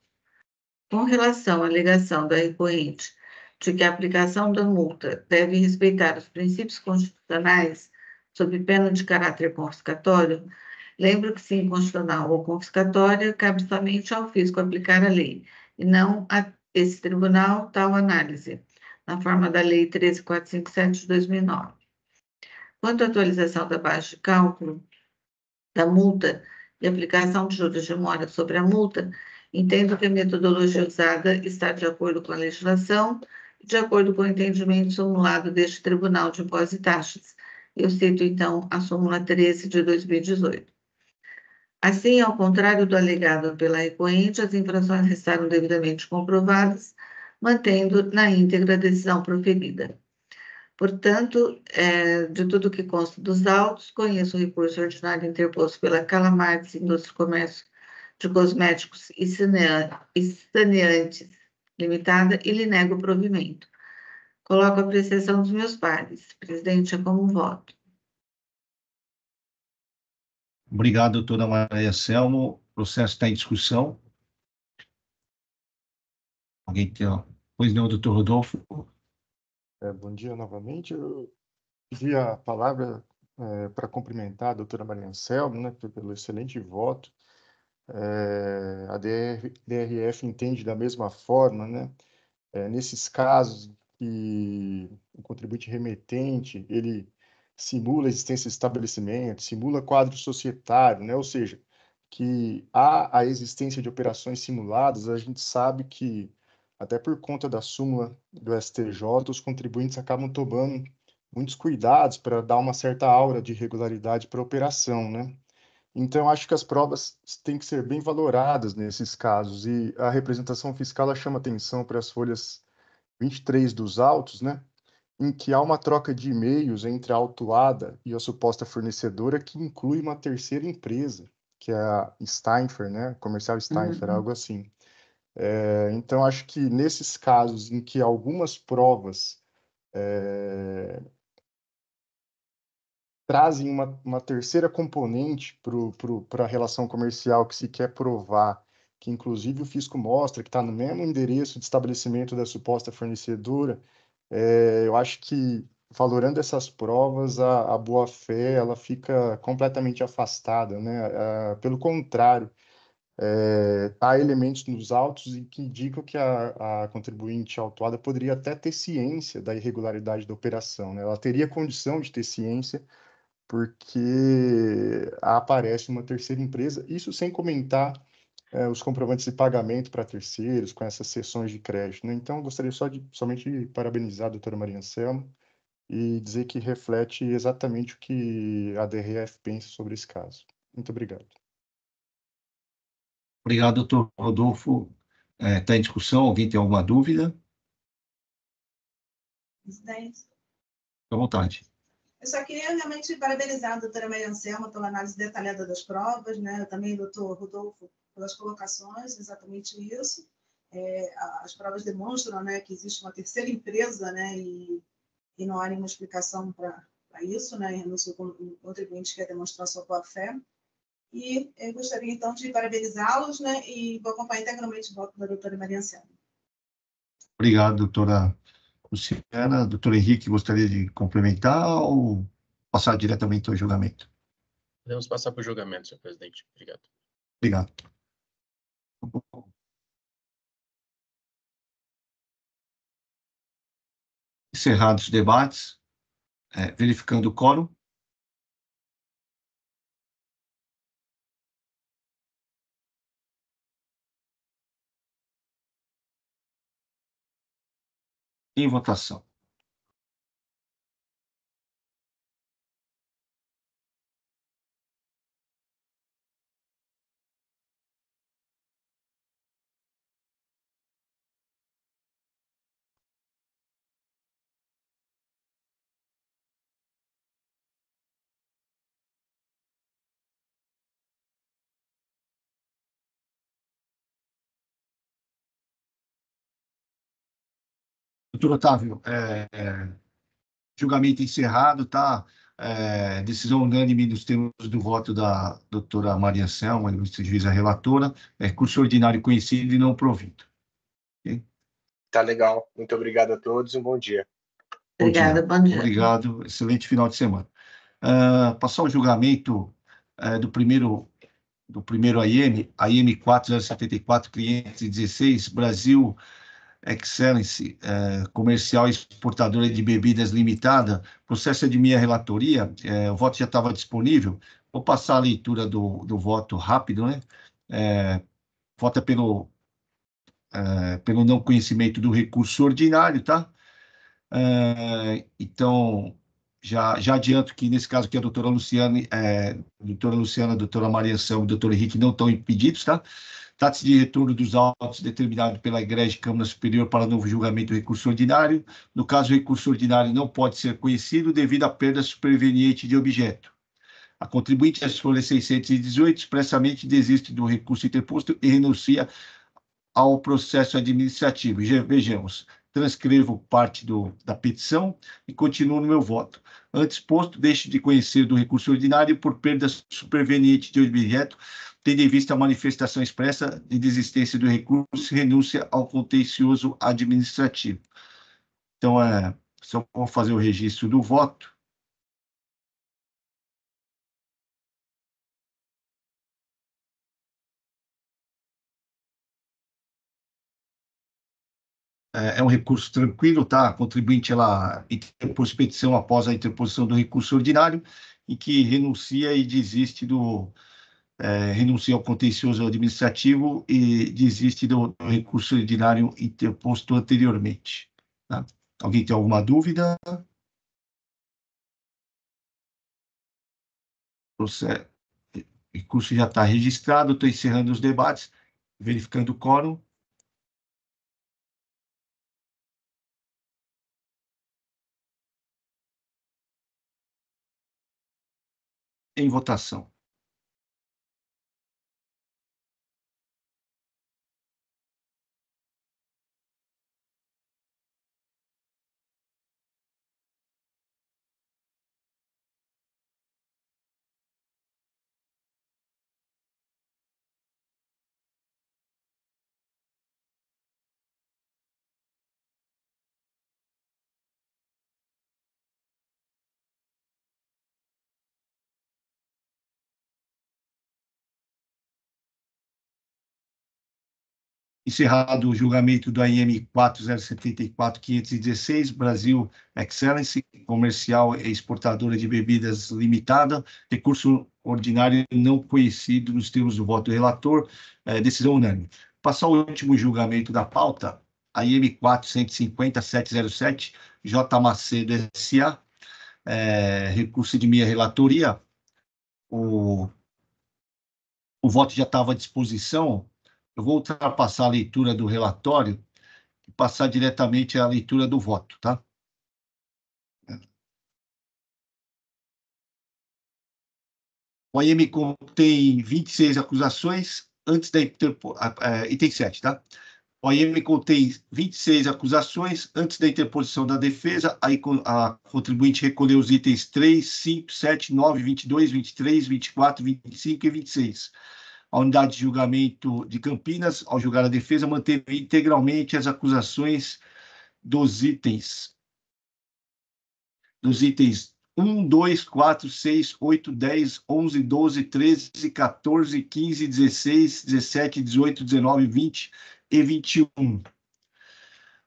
Com relação à alegação da recorrente de que a aplicação da multa deve respeitar os princípios constitucionais sob pena de caráter confiscatório, lembro que, se inconstitucional ou confiscatória, cabe somente ao fisco aplicar a lei, e não a esse tribunal tal análise, na forma da Lei 13.457 de 2009. Quanto à atualização da base de cálculo da multa e aplicação de juros de mora sobre a multa, entendo que a metodologia usada está de acordo com a legislação e de acordo com o entendimento formulado deste Tribunal de Impostos e Taxas. Eu cito, então, a súmula 13 de 2018. Assim, ao contrário do alegado pela recorrente, as infrações restaram devidamente comprovadas, mantendo na íntegra a decisão proferida. Portanto, de tudo que consta dos autos, conheço o recurso ordinário interposto pela Calamartes Indústria e Comércio de Cosméticos e Saneantes Limitada e lhe nego o provimento. Coloco a apreciação dos meus pares. Presidente, é como voto. Obrigado, doutora Maria Selmo. O processo está em discussão. Alguém tem? Pois não, doutor Rodolfo. Bom dia novamente. Eu pedi a palavra para cumprimentar a doutora Maria Anselmo, né, pelo excelente voto. A DRF entende da mesma forma, né? Nesses casos que o contribuinte remetente, ele simula a existência de estabelecimento, simula quadro societário, né? Ou seja, que há a existência de operações simuladas, a gente sabe que, até por conta da súmula do STJ, os contribuintes acabam tomando muitos cuidados para dar uma certa aura de regularidade para a operação, né? Então, acho que as provas têm que ser bem valoradas nesses casos, e a representação fiscal ela chama atenção para as folhas 23 dos autos, né, em que há uma troca de e-mails entre a autuada e a suposta fornecedora que inclui uma terceira empresa, que é a Steinfer, né, Comercial Steinfer, algo assim. Então, acho que nesses casos em que algumas provas trazem uma terceira componente para a relação comercial que se quer provar, que inclusive o fisco mostra que está no mesmo endereço de estabelecimento da suposta fornecedora, eu acho que, valorando essas provas, a boa-fé ela fica completamente afastada, né? Pelo contrário, há elementos nos autos que indicam que a contribuinte autuada poderia até ter ciência da irregularidade da operação, né? Ela teria condição de ter ciência porque aparece uma terceira empresa, isso sem comentar os comprovantes de pagamento para terceiros, com essas sessões de crédito, né? Então, eu gostaria somente de parabenizar a doutora Maria Anselma e dizer que reflete exatamente o que a DRF pensa sobre esse caso. Muito obrigado. Obrigado, doutor Rodolfo. Está em discussão? Alguém tem alguma dúvida? Presidente. Fique à vontade. Eu só queria realmente parabenizar a doutora Maria Anselma pela análise detalhada das provas, né? Também o doutor Rodolfo pelas colocações, exatamente isso. As provas demonstram, né, que existe uma terceira empresa, né, e não há nenhuma explicação para isso, né, no seu contribuinte quer demonstrar sua boa-fé. E eu gostaria, então, de parabenizá-los, né, e vou acompanhar integralmente o voto da doutora Maria Anselma. Obrigado, doutora Luciana. Doutor Henrique, gostaria de complementar ou passar diretamente ao julgamento? Podemos passar para o julgamento, senhor presidente. Obrigado. Obrigado. Encerrados os debates, verificando o quórum. Em votação. Doutor Otávio, julgamento encerrado, tá? Decisão unânime nos termos do voto da doutora Maria Anselma, ilustre juíza relatora, curso ordinário conhecido e não provido. Okay? Tá legal. Muito obrigado a todos e um bom dia. Obrigada, bom dia. Obrigado, excelente final de semana. Passar o julgamento do primeiro AIM 4074, cliente 16, Brasil Excellence, comercial e exportadora de bebidas limitada, processo de minha relatoria, o voto já estava disponível, vou passar a leitura do voto rápido, né? Vota pelo não conhecimento do recurso ordinário, tá? Então, já adianto que, nesse caso aqui, a doutora Luciana, a doutora Maria Anselma e o doutor Henrique não estão impedidos, tá? Trata-se de retorno dos autos determinado pela Igreja de Câmara Superior para novo julgamento do recurso ordinário. No caso, o recurso ordinário não pode ser conhecido devido à perda superveniente de objeto. A contribuinte, as folhas 618, expressamente desiste do recurso interposto e renuncia ao processo administrativo. Vejamos, transcrevo parte da petição e continuo no meu voto. Antes posto, deixo de conhecer do recurso ordinário por perda superveniente de objeto, tendo em vista a manifestação expressa de desistência do recurso e renúncia ao contencioso administrativo. Então, só vou fazer o registro do voto. É um recurso tranquilo, tá? A contribuinte, ela interpôs petição após a interposição do recurso ordinário, em que renuncia e desiste renuncia ao contencioso administrativo e desiste do recurso ordinário interposto anteriormente. Tá? Alguém tem alguma dúvida? O recurso já está registrado, estou encerrando os debates, verificando o quórum. em votação. Encerrado o julgamento do AIM 4074.516, Brasil Excellence, comercial e exportadora de bebidas limitada, recurso ordinário não conhecido nos termos do voto do relator, decisão unânime. Passar o último julgamento da pauta, AIM 450.707, J. Macedo S.A., recurso de minha relatoria, o voto já estava à disposição. Eu vou ultrapassar a leitura do relatório e passar diretamente à leitura do voto, tá? O AIM contém 26 acusações antes da item 7, tá? O AIM contém 26 acusações antes da interposição da defesa. Aí a contribuinte recolheu os itens 3, 5, 7, 9, 22, 23, 24, 25 e 26. A unidade de julgamento de Campinas, ao julgar a defesa, manteve integralmente as acusações dos itens 1, 2, 4, 6, 8, 10, 11, 12, 13, 14, 15, 16, 17, 18, 19, 20 e 21.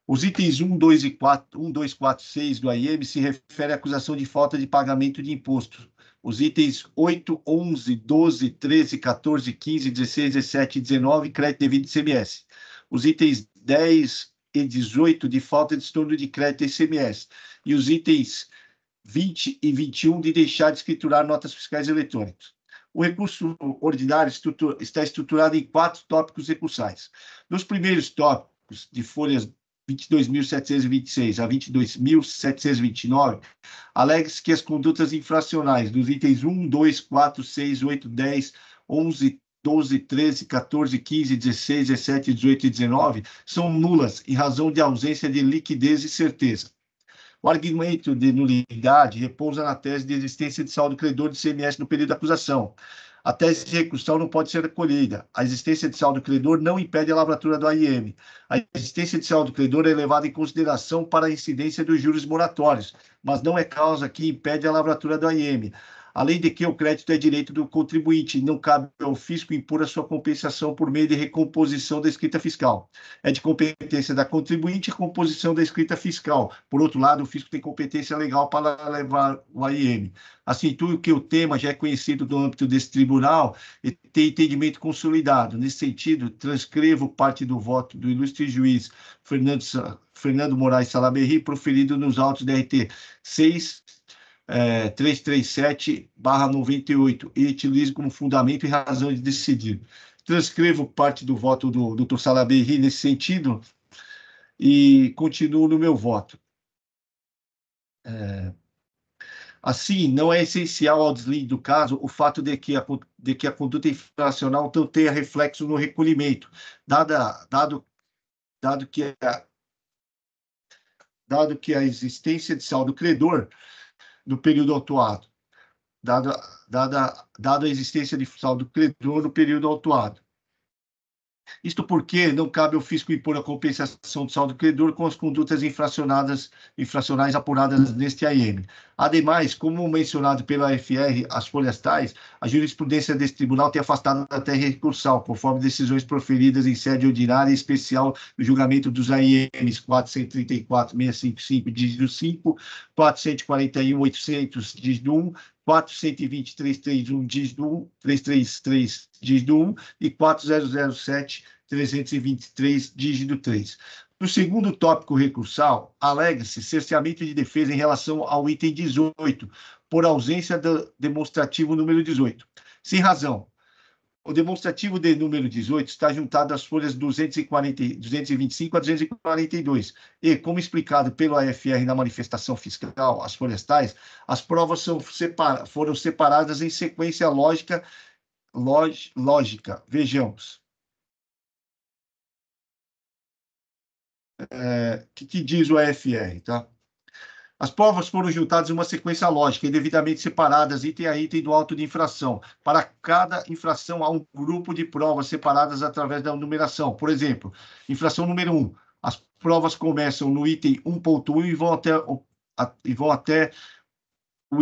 Os itens 1, 2 e 4, 1, 2, 4, 6 do AIM se refere à acusação de falta de pagamento de imposto. Os itens 8, 11, 12, 13, 14, 15, 16, 17 e 19, crédito devido de ICMS. Os itens 10 e 18 de falta de estorno de crédito ICMS. E os itens 20 e 21 de deixar de escriturar notas fiscais eletrônicas. O recurso ordinário está estruturado em 4 tópicos recursais. Nos primeiros tópicos, de folhas 22.726 a 22.729, alega-se que as condutas infracionais dos itens 1, 2, 4, 6, 8, 10, 11, 12, 13, 14, 15, 16, 17, 18 e 19 são nulas em razão de ausência de liquidez e certeza. O argumento de nulidade repousa na tese de existência de saldo credor de ICMS no período da acusação. A tese de recursal não pode ser acolhida. A existência de saldo credor não impede a lavratura do AIM. A existência de saldo credor é levada em consideração para a incidência dos juros moratórios, mas não é causa que impede a lavratura do AIM. Além de que o crédito é direito do contribuinte e não cabe ao fisco impor a sua compensação por meio de recomposição da escrita fiscal. É de competência da contribuinte a composição da escrita fiscal. Por outro lado, o fisco tem competência legal para levar o AIM. Assim, tudo que o tema já é conhecido do âmbito desse tribunal e tem entendimento consolidado. Nesse sentido, transcrevo parte do voto do ilustre juiz Fernando Moraes Salaberry, proferido nos autos da RT 337/98 e utilizo como fundamento e razão de decidir. Transcrevo parte do voto do Dr. Salaberry nesse sentido e continuo no meu voto. Assim, não é essencial ao deslinde do caso o fato de que a conduta infracional não tenha reflexo no recolhimento, dado que a existência de saldo credor no período autuado, dada a existência de saldo credor no período autuado. Isto porque não cabe ao fisco impor a compensação do saldo credor com as condutas infracionais apuradas neste AIM. Ademais, como mencionado pela FR, as folhas tais, a jurisprudência deste tribunal tem afastado até recursal, conforme decisões proferidas em sede ordinária e especial no julgamento dos AIMs 434.655, dígito 5, 441.800, dígito 1, 420.331, dígito 1, 333, dígito 1 e 4007.323, dígito 3. No segundo tópico recursal, alega-se cerceamento de defesa em relação ao item 18, por ausência do demonstrativo número 18. Sem razão. O demonstrativo de número 18 está juntado às folhas 225 a 242. E, como explicado pelo AFR na manifestação fiscal, as folhas tais, as provas foram separadas em sequência lógica. Vejamos. Que diz o AFR, tá? As provas foram juntadas em uma sequência lógica e devidamente separadas, item a item do auto de infração. Para cada infração, há um grupo de provas separadas através da numeração. Por exemplo, infração número 1. As provas começam no item 1.1 e vão até o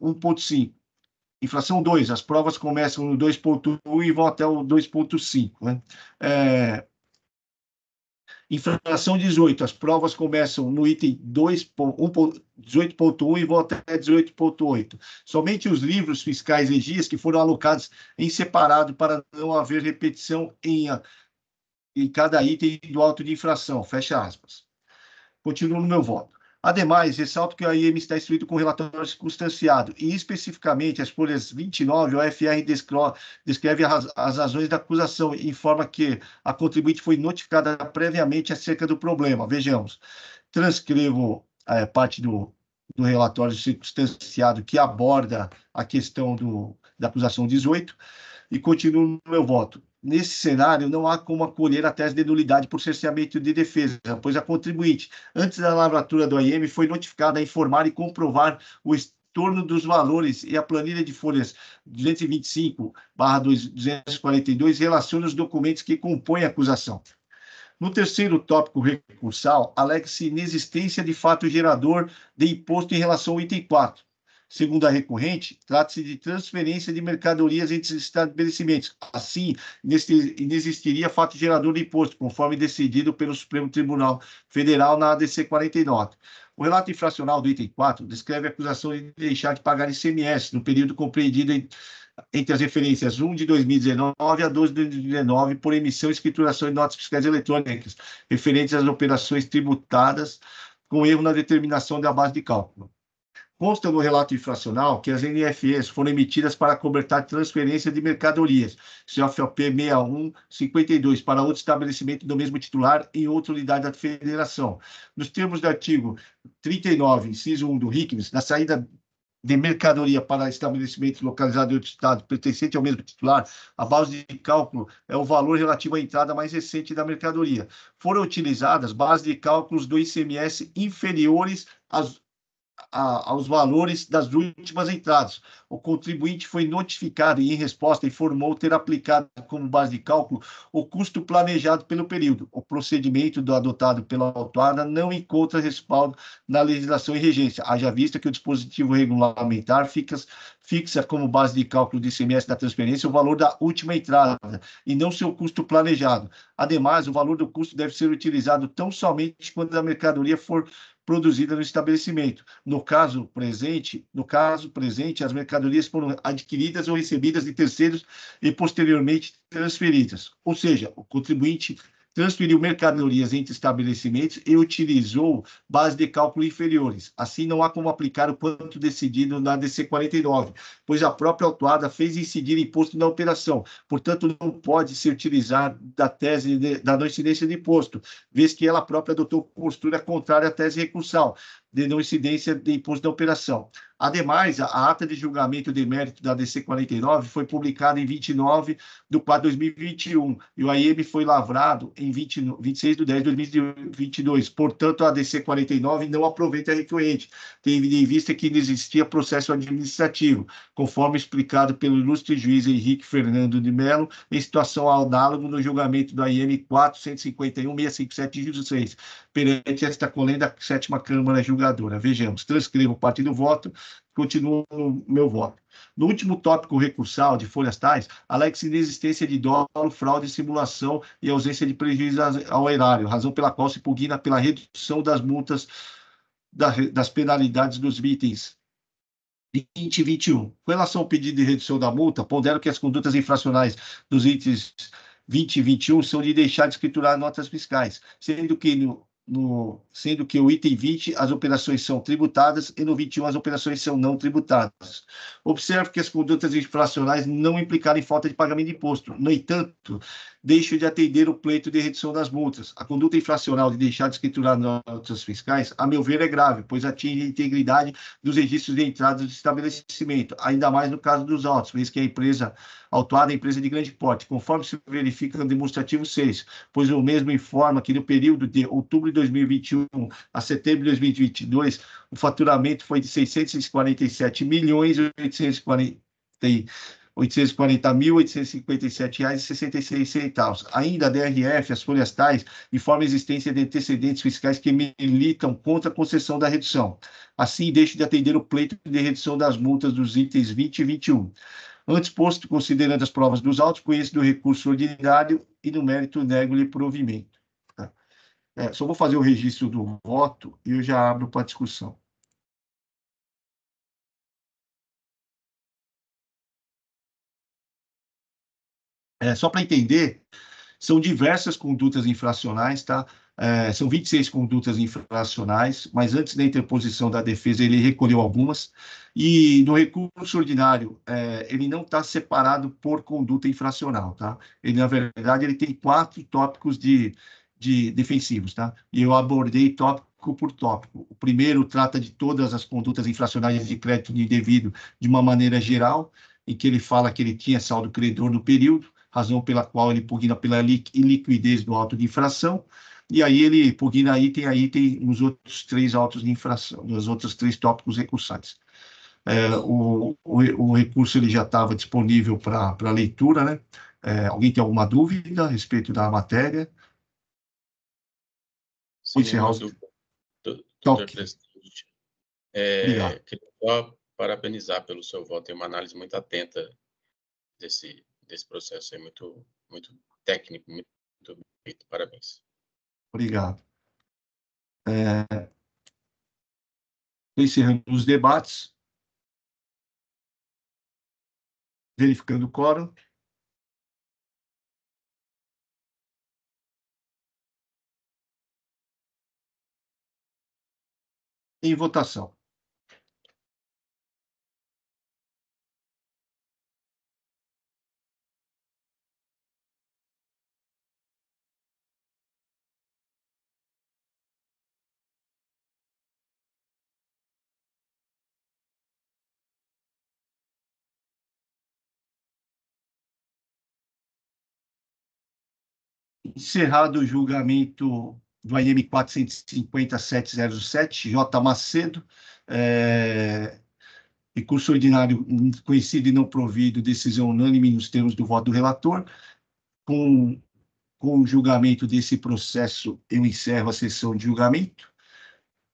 1.5. Infração 2. As provas começam no 2.1 e vão até o 2.5. Né? Infração 18, as provas começam no item 18.1 e vão até 18.8. Somente os livros fiscais e guias que foram alocados em separado para não haver repetição em cada item do auto de infração. Fecha aspas. Continuo no meu voto. Ademais, ressalto que a IEM está instruído com relatório circunstanciado e, especificamente, as folhas 29, o AFR descreve as razões da acusação e informa que a contribuinte foi notificada previamente acerca do problema. Vejamos. Transcrevo parte do relatório circunstanciado que aborda a questão da acusação 18 e continuo no meu voto. Nesse cenário, não há como acolher a tese de nulidade por cerceamento de defesa, pois a contribuinte, antes da lavratura do AIM, foi notificada a informar e comprovar o estorno dos valores e a planilha de folhas 225/242 relaciona os documentos que compõem a acusação. No terceiro tópico recursal, alega-se inexistência de fato gerador de imposto em relação ao item 4. Segundo a recorrente, trata-se de transferência de mercadorias entre estabelecimentos. Assim, inexistiria fato gerador de imposto, conforme decidido pelo Supremo Tribunal Federal na ADC 49. O relato infracional do item 4 descreve a acusação de deixar de pagar ICMS no período compreendido entre as referências 1 de 2019 a 12 de 2019 por emissão e escrituração de notas fiscais eletrônicas referentes às operações tributadas com erro na determinação da base de cálculo. Consta no relato infracional que as NFEs foram emitidas para cobertar transferência de mercadorias, CFOP 6152, para outro estabelecimento do mesmo titular em outra unidade da federação. Nos termos do artigo 39, inciso 1 do RICMES, na saída de mercadoria para estabelecimento localizado em outro estado pertencente ao mesmo titular, a base de cálculo é o valor relativo à entrada mais recente da mercadoria. Foram utilizadas bases de cálculos do ICMS inferiores aos valores das últimas entradas. O contribuinte foi notificado e, em resposta, informou ter aplicado como base de cálculo o custo planejado pelo período. O procedimento adotado pela autuada não encontra respaldo na legislação em regência, haja vista que o dispositivo regulamentar fixa como base de cálculo de ICMS da transferência o valor da última entrada e não seu custo planejado. Ademais, o valor do custo deve ser utilizado tão somente quando a mercadoria for produzida no estabelecimento. No caso presente, as mercadorias foram adquiridas ou recebidas de terceiros e posteriormente transferidas. Ou seja, o contribuinte transferiu mercadorias entre estabelecimentos e utilizou bases de cálculo inferiores. Assim, não há como aplicar o quanto decidido na ADC 49, pois a própria autuada fez incidir imposto na operação. Portanto, não pode se utilizar da tese da não incidência de imposto, vez que ela própria adotou postura contrária à tese recursal de não incidência de imposto da operação. Ademais, a ata de julgamento de mérito da ADC 49 foi publicada em 29 de 4 de 2021 e o AIM foi lavrado em 26 de 10 de 2022. Portanto, a ADC 49 não aproveita a recorrente, tendo em vista que não existia processo administrativo, conforme explicado pelo ilustre juiz Henrique Fernando de Mello, em situação análoga no julgamento do AIM 451-657-6, perante esta colenda, 7ª Câmara Julgadora. Vejamos, transcrevo parte do voto, continuo no meu voto. No último tópico recursal de folhas tais, alega-se inexistência de dolo, fraude, simulação e ausência de prejuízo ao erário, razão pela qual se pugna pela redução das multas, das penalidades dos itens 20 e 21. Com relação ao pedido de redução da multa, pondero que as condutas infracionais dos itens 20 e 21 são de deixar de escriturar notas fiscais, sendo que sendo que o item 20, as operações são tributadas, e no 21, as operações são não tributadas. Observe que as condutas infracionais não implicaram em falta de pagamento de imposto. No entanto, deixo de atender o pleito de redução das multas. A conduta infracional de deixar de escriturar notas fiscais, a meu ver, é grave, pois atinge a integridade dos registros de entrada do estabelecimento, ainda mais no caso dos autos, vez que a empresa autuada é empresa de grande porte, conforme se verifica no demonstrativo 6, pois o mesmo informa que no período de outubro de 2021 a setembro de 2022, o faturamento foi de 640.857.857,66 reais. Ainda a DRF, as folhas tais, informa a existência de antecedentes fiscais que militam contra a concessão da redução. Assim, deixo de atender o pleito de redução das multas dos itens 20 e 21. Antes posto, considerando as provas dos autos, conheço do recurso ordinário e no mérito nego-lhe provimento. Tá? Só vou fazer o registro do voto e eu já abro para discussão. Só para entender, são diversas condutas infracionais, tá? São 26 condutas infracionais, mas antes da interposição da defesa, ele recolheu algumas, e no recurso ordinário, ele não está separado por conduta infracional, tá? Ele, na verdade, ele tem 4 tópicos de defensivos, tá? E eu abordei tópico por tópico. O primeiro trata de todas as condutas infracionais de crédito indevido de uma maneira geral, em que ele fala que ele tinha saldo credor no período, razão pela qual ele pugna pela iliquidez do auto de infração, e aí ele pugna item a item nos outros 3 autos de infração, nos outros 3 tópicos recursais. O recurso ele já estava disponível para leitura, né? Alguém tem alguma dúvida a respeito da matéria? Sim, encerrar doutor presidente. Obrigado. Queria só parabenizar pelo seu voto. Tem uma análise muito atenta desse processo. É muito técnico, muito bonito. Parabéns. Obrigado. Encerrando os debates. Verificando o quórum. Em votação. Encerrado o julgamento do AIM 450.707, J. Macedo, recurso ordinário conhecido e não provido, decisão unânime nos termos do voto do relator. Com o julgamento desse processo, eu encerro a sessão de julgamento.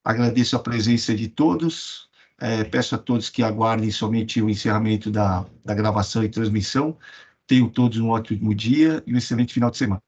Agradeço a presença de todos. Peço a todos que aguardem somente o encerramento da gravação e transmissão. Tenham todos um ótimo dia e um excelente final de semana.